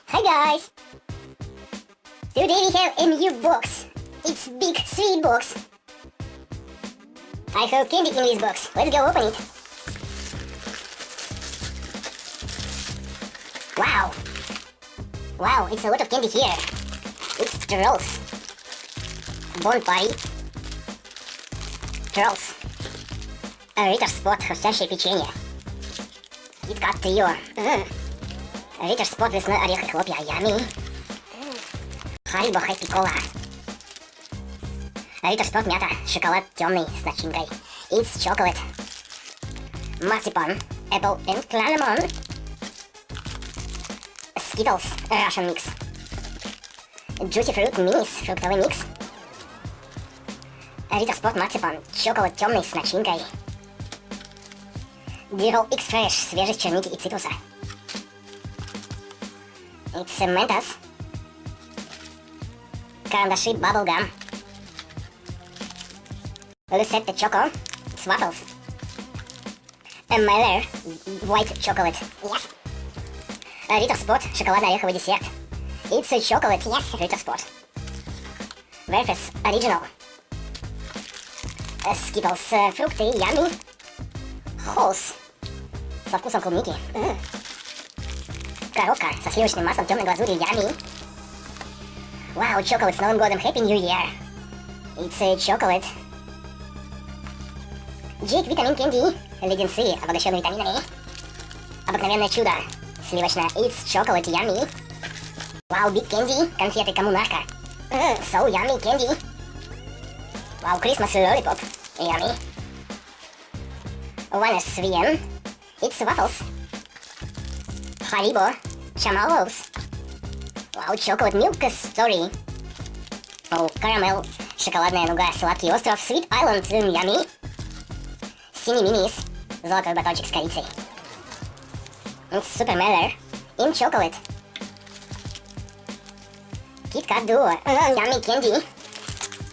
Hi guys! Today we have a new box. It's big sweet box. I have candy in this box. Let's go open it. Wow! Wow, it's a lot of candy here. It's Trolls. Bon Party. Trolls. Ritter Spot, хрустящее печенье. KitKat Trio. Ritter Spot, лесной орех и хлопья. Yummy. Haribo Happy Cola. Ritter Spot мята. Шоколад темный с начинкой. It's chocolate. Marzipan. Apple and cinnamon. Skittles. Russian mix. Juicy Fruit Minis. Фруктовый микс. Ritter Spot Marzipan. Шоколад темный с начинкой. Dirol X Fresh. Свежесть черники и цитруса. It's Mentos. Карандаши Bubblegum. Lucette Choco. Swaffles. Miller White Chocolate. Yes. Ritter Spot. Шоколадно-ореховый десерт. It's a chocolate. Yes. Ritter Spot. Werther's Original. Skittles. Фрукты. Yummy. Halls. Со вкусом клубники. Коровка со сливочным маслом темной глазури. Yummy. Вау, chocolate с Новым годом. Happy New Year. It's a chocolate. Jake Vitamin Candy. Леденцы, обогащенные витаминами. Обыкновенное чудо. Сливочное. It's chocolate. Yummy. Вау, Big Candy. Конфеты коммунарка. So yummy candy. Вау, Christmas Lollipop. Yummy. Winners VM. It's waffles. Haribo. Chamallows. Вау, Chocolate Milk Story. О, Caramel. Шоколадная нуга. Сладкий остров. Sweet Island. Yummy. Sini Minis. Золотой батончик с корицей. It's Super Miller. In chocolate. KitKat Duo. Yummy candy.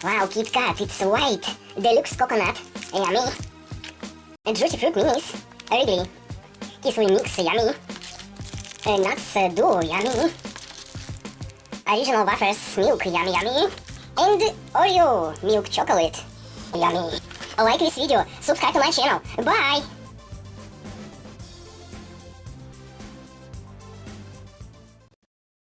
Wow, KitKat. It's white. Deluxe coconut. Yummy. Juicy Fruit Minis. Wrigley. Кислый микс. Yummy. Nuts Duo. Yummy. Original Wafers Milk. Yummy, yummy. And Oreo Milk Chocolate. Yummy. Like this video. Subscribe to my channel. Bye.